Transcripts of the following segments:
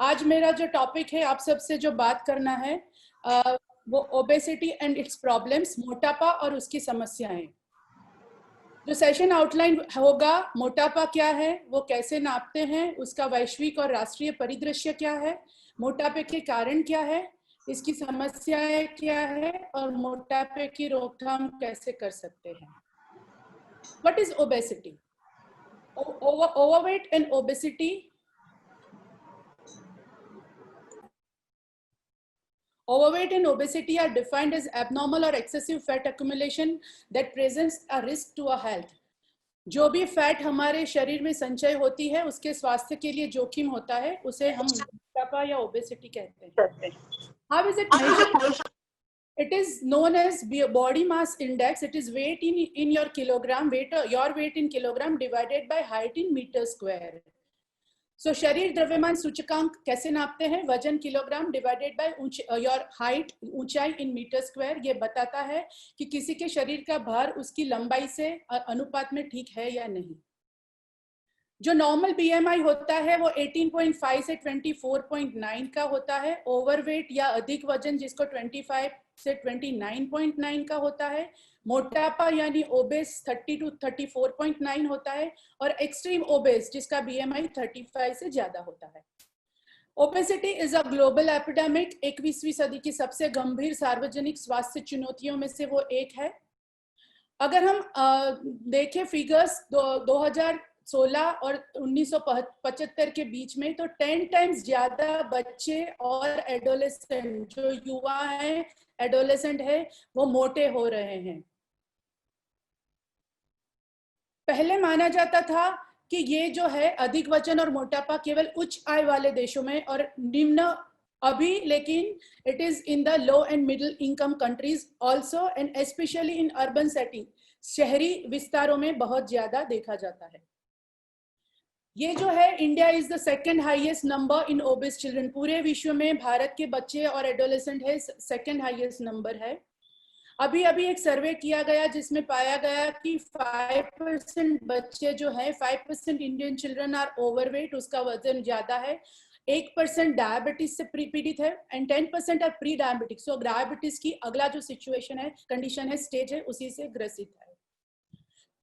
आज मेरा जो टॉपिक है आप सबसे जो बात करना है वो ओबेसिटी एंड इट्स प्रॉब्लम्स, मोटापा और उसकी समस्याएं। जो सेशन आउटलाइन होगा, मोटापा क्या है, वो कैसे नापते हैं, उसका वैश्विक और राष्ट्रीय परिदृश्य क्या है, मोटापे के कारण क्या है, इसकी समस्याएं क्या है और मोटापे की रोकथाम कैसे कर सकते हैं। What is obesity? Overweight and obesity. Overweight and obesity are defined as abnormal or excessive fat accumulation that presents a risk to a health. जो भी फैट हमारे शरीर में संचय होती है उसके स्वास्थ्य के लिए जोखिम होता है, उसे हम मोटापा या ओबेसिटी कहते हैं। How is it measured? It is known as body mass index. It is weight in your kilogram, your weight in kilogram divided by height in meter square. So शरीर द्रव्यमान सूचकांक कैसे नापते हैं? वजन kilogram divided by your height, ऊंचाई in metre square. ये बताता है कि किसी के शरीर का भार उसकी लंबाई से अनुपात में ठीक है या नहीं। जो नॉर्मल बीएमआई होता है वो 18.5 से 24.9 का होता है। ओवरवेट या अधिक वजन जिसको 25 से 29.9 का होता है। मोटापा यानी ओबेस 30 to 34.9 होता है और एक्सट्रीम ओबेस जिसका बीएमआई 35 से ज्यादा होता है। Obesity is a global epidemic. 21वीं सदी की सबसे गंभीर सार्वजनिक स्वास्थ्य चुनौतियों में से वो एक है। अगर हम देखें फिगर्स 2016 और 1975 के बीच में, तो 10 टाइम्स ज्यादा बच्चे और एडोलेसेंट, जो युवा हैं, एडोलेसेंट है, वो मोटे हो रहे हैं। पहले माना जाता था कि ये जो है अधिक वजन और मोटापा केवल उच्च आय वाले देशों में और निम्न अभी, लेकिन it is in the low and middle income countries also and specially in urban setting. शहरी विस्तारों में बहुत ज्यादा देखा जाता है। ये जो है, India is the second highest number in obese children. पूरे विश्व में भारत के बच्चे और एडोलेसेंट है सेकंड हाईएस्ट नंबर है। अभी अभी एक सर्वे किया गया जिसमें पाया गया कि 5% बच्चे जो है, 5% इंडियन चिल्ड्रन आर ओवरवेट, उसका वजन ज्यादा है। 1% डायबिटीज से पीड़ित है and 10% are pre diabetic. So diabetes की अगला जो सिचुएशन है, कंडीशन है, स्टेज है, उसी से ग्रसित है।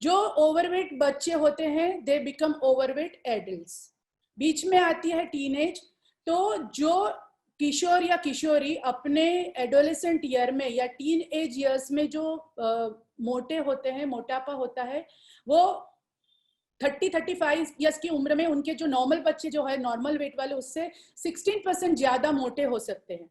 जो ओवरवेट बच्चे होते हैं दे बिकम ओवरवेट एडल्ट्स। बीच में आती है टीनेज। तो जो किशोर या किशोरी अपने एडोलेसेंट ईयर में या टीन एज ईयर्स में जो मोटे होते हैं, मोटापा होता है, वो 30-35 ईयर्स की उम्र में उनके जो नॉर्मल बच्चे जो है, नॉर्मल वेट वाले, उससे 16% ज्यादा मोटे हो सकते हैं।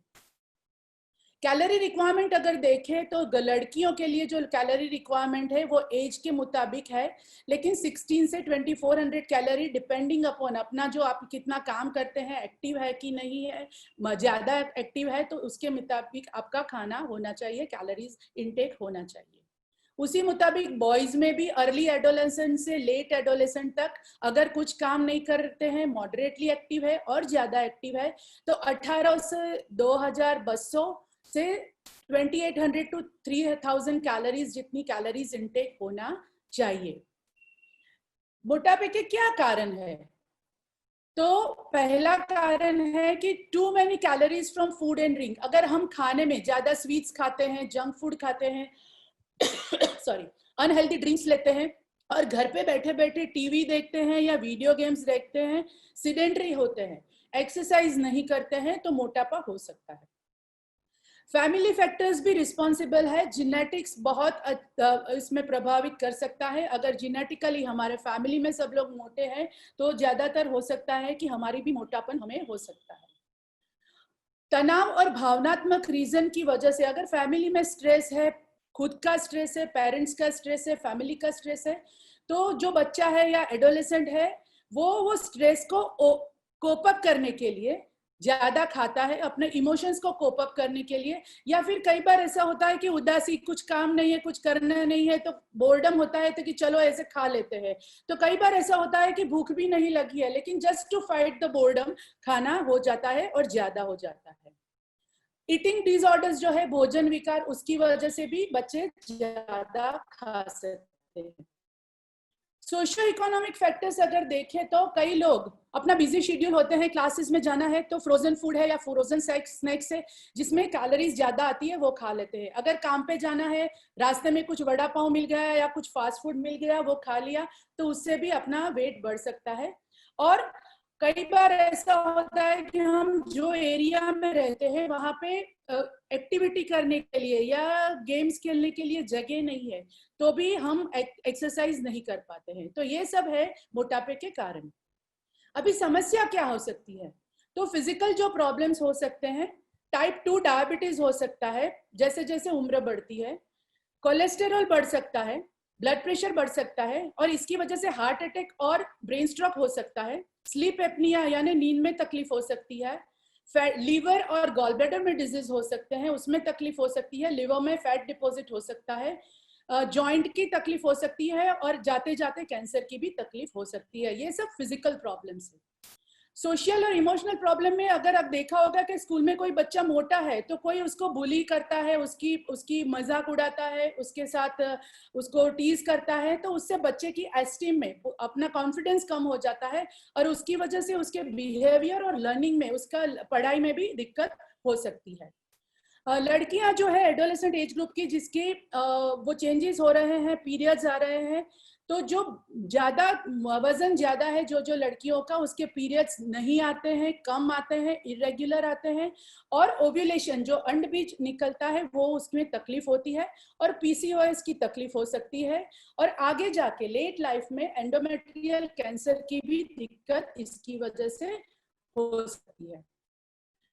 कैलोरी रिक्वायरमेंट अगर देखें तो लड़कियों के लिए जो कैलोरी रिक्वायरमेंट है वो एज के मुताबिक है, लेकिन 16 से 2400 कैलोरी डिपेंडिंग अपॉन अपना जो आप कितना काम करते हैं, एक्टिव है कि नहीं है। ज्यादा एक्टिव है तो उसके मुताबिक आपका खाना होना चाहिए, कैलोरीज इनटेक होना चाहिए। उसी मुताबिक बॉयज में भी अर्ली एडोलेसेंट से लेट एडोलेसेंट तक अगर कुछ काम नहीं करते हैं, मॉडरेटली एक्टिव है और ज्यादा एक्टिव है, तो 1800 से 2200 से 2800 to 3000 कैलोरीज जितनी कैलोरीज इनटेक होना चाहिए। मोटापे के क्या कारण है? तो पहला कारण है कि too many calories from food and drink. अगर हम खाने में ज्यादा स्वीट्स खाते हैं, जंक फूड खाते हैं, सॉरी, अनहेल्दी ड्रिंक्स लेते हैं और घर पे बैठे बैठे टीवी देखते हैं या वीडियो गेम्स देखते हैं, सिडेंटरी होते हैं, एक्सरसाइज नहीं करते हैं, तो मोटापा हो सकता है। फैमिली फैक्टर्स भी रिस्पॉन्सिबल है। जेनेटिक्स बहुत इसमें प्रभावित कर सकता है। अगर जेनेटिकली हमारे फैमिली में सब लोग मोटे हैं तो ज्यादातर हो सकता है कि हमारी भी मोटापन हमें हो सकता है। तनाव और भावनात्मक रीजन की वजह से, अगर फैमिली में स्ट्रेस है, खुद का स्ट्रेस है, पेरेंट्स का स्ट्रेस है, फैमिली का स्ट्रेस है, तो जो बच्चा है या एडोलेसेंट है वो स्ट्रेस को कोप अप करने के लिए ज्यादा खाता है, अपने इमोशंस को कोप अप करने के लिए। या फिर कई बार ऐसा होता है कि उदासी, कुछ काम नहीं है, कुछ करना नहीं है, तो बोर्डम होता है तो कि चलो ऐसे खा लेते हैं। तो कई बार ऐसा होता है कि भूख भी नहीं लगी है, लेकिन just to fight the boredom खाना हो जाता है और ज्यादा हो जाता है। ईटिंग डिसऑर्डर्स जो है, भोजन विकार, उसकी वजह से भी बच्चे ज्यादा खा सकते हैं। सोशियो इकोनॉमिक फैक्टर्स अगर देखें तो कई लोग अपना बिजी शेड्यूल होते हैं, क्लासेस में जाना है तो फ्रोजन फूड है या फ्रोजन स्नैक्स है जिसमें कैलोरीज ज्यादा आती है वो खा लेते हैं। अगर काम पे जाना है, रास्ते में कुछ वड़ा पाव मिल गया या कुछ फास्ट फूड मिल गया वो खा लिया, तो उससे भी अपना वेट बढ़ सकता है। और कई बार ऐसा होता है कि हम जो एरिया में रहते हैं वहां पे एक्टिविटी करने के लिए या गेम्स खेलने के लिए जगह नहीं है, तो भी हम एक्सरसाइज नहीं कर पाते हैं। तो ये सब है मोटापे के कारण। अभी समस्या क्या हो सकती है? तो फिजिकल जो प्रॉब्लम्स हो सकते हैं, टाइप 2 डायबिटीज हो सकता है जैसे जैसे उम्र बढ़ती है, कोलेस्टेरॉल बढ़ सकता है, ब्लड प्रेशर बढ़ सकता है और इसकी वजह से हार्ट अटैक और ब्रेन स्ट्रोक हो सकता है। स्लीप एपनिया यानी नींद में तकलीफ हो सकती है। लीवर और गॉल ब्लैडर में डिजीज हो सकते हैं, उसमें तकलीफ हो सकती है। लिवर में फैट डिपॉजिट हो सकता है, जॉइंट की तकलीफ हो सकती है और जाते जाते कैंसर की भी तकलीफ हो सकती है। ये सब फिजिकल प्रॉब्लम्स है। सोशल और इमोशनल प्रॉब्लम में अगर आप देखा होगा कि स्कूल में कोई बच्चा मोटा है तो कोई उसको बुली करता है, उसकी मजाक उड़ाता है, उसके साथ उसको टीज करता है, तो उससे बच्चे की एस्टीम में अपना कॉन्फिडेंस कम हो जाता है और उसकी वजह से उसके बिहेवियर और लर्निंग में, उसका पढ़ाई में भी दिक्कत हो सकती है। लड़कियां जो है एडोलेसेंट एज ग्रुप की, जिसके वो चेंजेस हो रहे हैं, पीरियड्स आ रहे हैं, तो जो ज्यादा वजन ज्यादा है जो लड़कियों का, उसके पीरियड्स नहीं आते हैं, कम आते हैं, इरेगुलर आते हैं। और ओव्यूलेशन जो अंडबीज निकलता है वो उसमें तकलीफ होती है और पीसीओएस की तकलीफ हो सकती है और आगे जाके लेट लाइफ में एंडोमेट्रियल कैंसर की भी दिक्कत इसकी वजह से हो सकती है।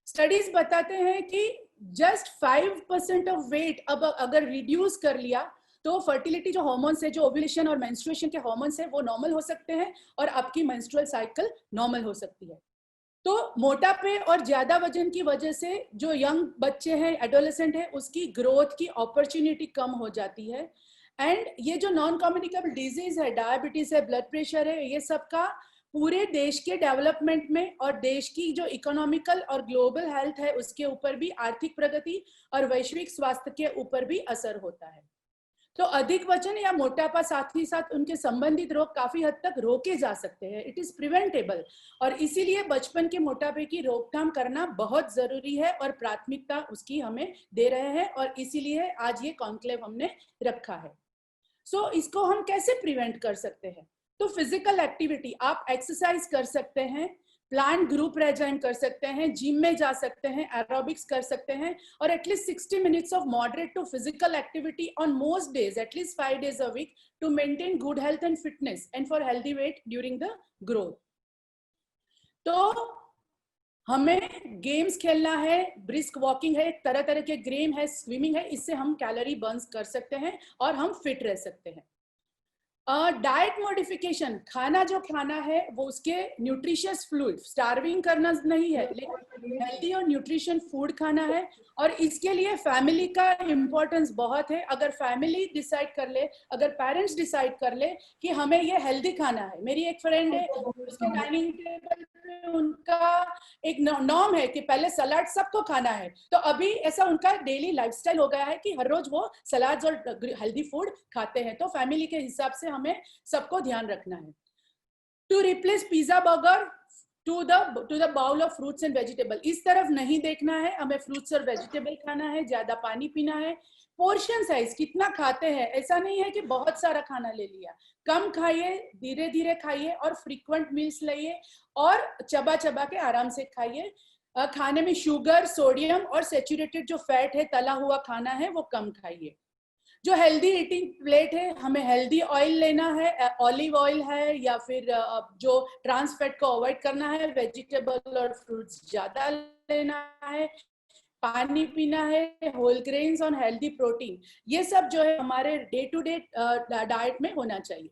स्टडीज बताते हैं कि जस्ट 5% ऑफ वेट अब अगर रिड्यूस कर लिया तो फर्टिलिटी जो हार्मोन्स है, जो ओव्यूलेशन और मेंस्ट्रुएशन के हार्मोन्स है, वो नॉर्मल हो सकते हैं और आपकी मेंस्ट्रुअल साइकिल नॉर्मल हो सकती है। तो मोटापे और ज्यादा वजन की वजह से जो यंग बच्चे हैं, एडोलेसेंट है, उसकी ग्रोथ की अपॉर्चुनिटी कम हो जाती है। एंड ये जो नॉन कम्युनिकेबल डिजीज है, डायबिटीज है, ब्लड प्रेशर है, ये सब का पूरे देश के डेवलपमेंट में और देश की जो इकोनॉमिकल और ग्लोबल हेल्थ है उसके ऊपर भी, आर्थिक प्रगति और वैश्विक स्वास्थ्य के ऊपर भी असर होता है। तो अधिक वजन या मोटापा साथ ही साथ उनके संबंधित रोग काफी हद तक रोके जा सकते हैं, इट इज प्रिवेंटेबल। और इसीलिए बचपन के मोटापे की रोकथाम करना बहुत जरूरी है और प्राथमिकता उसकी हमें दे रहे हैं और इसीलिए आज ये कॉन्क्लेव हमने रखा है। सो इसको हम कैसे प्रिवेंट कर सकते हैं? तो फिजिकल एक्टिविटी, आप एक्सरसाइज कर सकते हैं, प्लान ग्रुप रेजाइन कर सकते हैं, जिम में जा सकते हैं, एरोबिक्स कर सकते हैं और at least 60 minutes of moderate to physical activity on most days, at least 5 days a week to maintain good health and fitness and for healthy weight during the growth. तो हमें गेम्स खेलना है, ब्रिस्क वॉकिंग है, तरह तरह के गेम है, swimming है, इससे हम कैलोरी बर्न कर सकते हैं और हम फिट रह सकते हैं। डाइट मॉडिफिकेशन, खाना जो खाना है वो उसके न्यूट्रिशियस फ्लूइड, स्टार्विंग करना नहीं है लेकिन हेल्दी और न्यूट्रिशन फूड खाना है और इसके लिए फैमिली का इम्पोर्टेंस बहुत है। अगर फैमिली डिसाइड कर ले, अगर पेरेंट्स डिसाइड कर ले कि हमें ये हेल्दी खाना है, मेरी एक फ्रेंड है, उसके डाइनिंग टेबल पे उनका एक नॉर्म है कि पहले सलाद सबको खाना है, तो अभी ऐसा उनका डेली लाइफस्टाइल हो गया है कि हर रोज वो सलाद और हेल्दी फूड खाते हैं। तो फैमिली के हिसाब से हमें सबको ध्यान रखना है। To replace pizza burger to the bowl of fruits and vegetable, इस तरफ नहीं देखना है, हमें फ्रूट्स और वेजिटेबल खाना है, ज्यादा पानी पीना है। पोर्शन साइज कितना खाते हैं, ऐसा नहीं है कि बहुत सारा खाना ले लिया, कम खाइए, धीरे धीरे खाइए और फ्रीक्वेंट मील्स लाइए और चबा चबा के आराम से खाइए। खाने में शुगर, सोडियम और सैचुरेटेड जो फैट है, तला हुआ खाना है, वो कम खाइए। जो हेल्दी ईटिंग प्लेट है, हमें हेल्दी ऑयल लेना है, ऑलिव ऑयल है या फिर जो ट्रांस फैट को अवॉइड करना है, वेजिटेबल और फ्रूट्स ज्यादा लेना है, पानी पीना है, होल ग्रेन्स और हेल्दी प्रोटीन, ये सब जो है हमारे डे टू डे डाइट में होना चाहिए।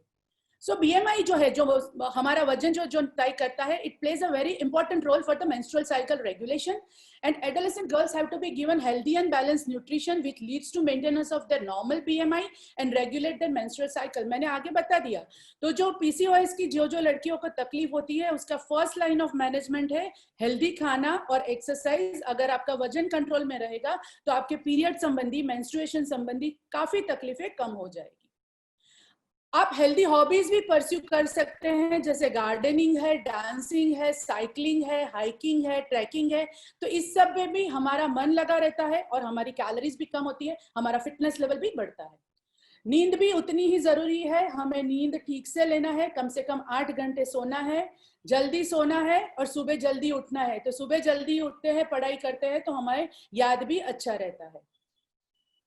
सो बीएमआई जो है, जो हमारा वजन जो तय करता है, it plays a very important role for the menstrual cycle regulation and adolescent girls have to be given healthy and balanced nutrition which leads to maintenance of their normal BMI and regulate their menstrual cycle. मैंने आगे बता दिया। तो जो PCOS की जो लड़कियों को तकलीफ होती है, उसका फर्स्ट लाइन ऑफ मैनेजमेंट है हेल्दी खाना और एक्सरसाइज। अगर आपका वजन कंट्रोल में रहेगा तो आपके पीरियड संबंधी, मेंस्ट्रुएशन संबंधी काफी तकलीफें कम हो जाएगी। आप हेल्दी हॉबीज भी परस्यू कर सकते हैं, जैसे गार्डनिंग है, डांसिंग है, साइकिलिंग है, हाइकिंग है, ट्रैकिंग है। तो इस सब में भी हमारा मन लगा रहता है और हमारी कैलोरीज भी कम होती है, हमारा फिटनेस लेवल भी बढ़ता है। नींद भी उतनी ही जरूरी है, हमें नींद ठीक से लेना है, कम से कम 8 घंटे सोना है, जल्दी सोना है और सुबह जल्दी उठना है। तो सुबह जल्दी उठते हैं, पढ़ाई करते हैं तो हमारे याद भी अच्छा रहता है।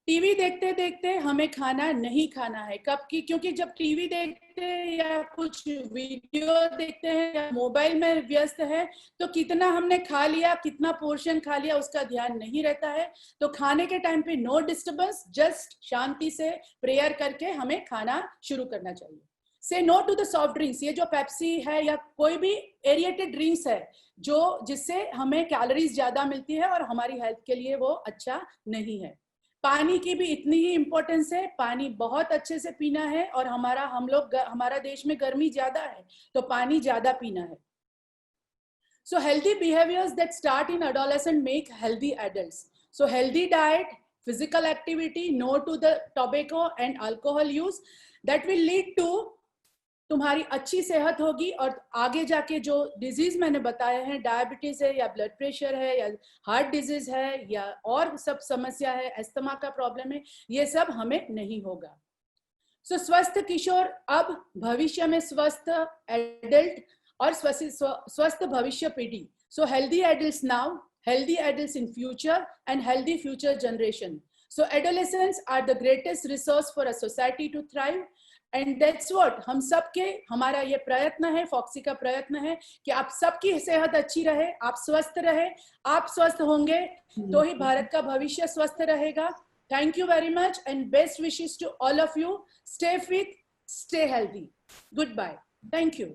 टीवी देखते देखते हमें खाना नहीं खाना है, कब की, क्योंकि जब टीवी देखते हैं या कुछ वीडियो देखते हैं या मोबाइल में व्यस्त है तो कितना हमने खा लिया, कितना पोर्शन खा लिया, उसका ध्यान नहीं रहता है। तो खाने के टाइम पे नो डिस्टर्बेंस, जस्ट शांति से प्रेयर करके हमें खाना शुरू करना चाहिए। Say no to the soft drinks, ये जो पेप्सी है या कोई भी एरिएटेड ड्रिंक्स है जो जिससे हमें कैलोरीज ज्यादा मिलती है और हमारी हेल्थ के लिए वो अच्छा नहीं है। पानी की भी इतनी ही इंपॉर्टेंस है, पानी बहुत अच्छे से पीना है और हमारा देश में गर्मी ज्यादा है तो पानी ज्यादा पीना है। So healthy behaviors that start in adolescence make healthy adults. So healthy diet, physical activity, no to the tobacco and alcohol use, that will lead to तुम्हारी अच्छी सेहत होगी और आगे जाके जो डिजीज मैंने बताए हैं, डायबिटीज है या ब्लड प्रेशर है या हार्ट डिजीज है या और सब समस्या है, अस्थमा का प्रॉब्लम है, ये सब हमें नहीं होगा। सो स्वस्थ किशोर अब भविष्य में स्वस्थ एडल्ट और स्वस्थ भविष्य पीढ़ी। So healthy adults now, healthy adults in future and healthy future generation. So adolescents are the greatest resource for a society to thrive. And that's what हम सबके, हमारा ये प्रयत्न है, फॉक्सी का प्रयत्न है कि आप सबकी सेहत अच्छी रहे, आप स्वस्थ रहे। आप स्वस्थ होंगे तो ही भारत का भविष्य स्वस्थ रहेगा। Thank you very much and best wishes to all of you. Stay fit, stay healthy. Goodbye. Thank you.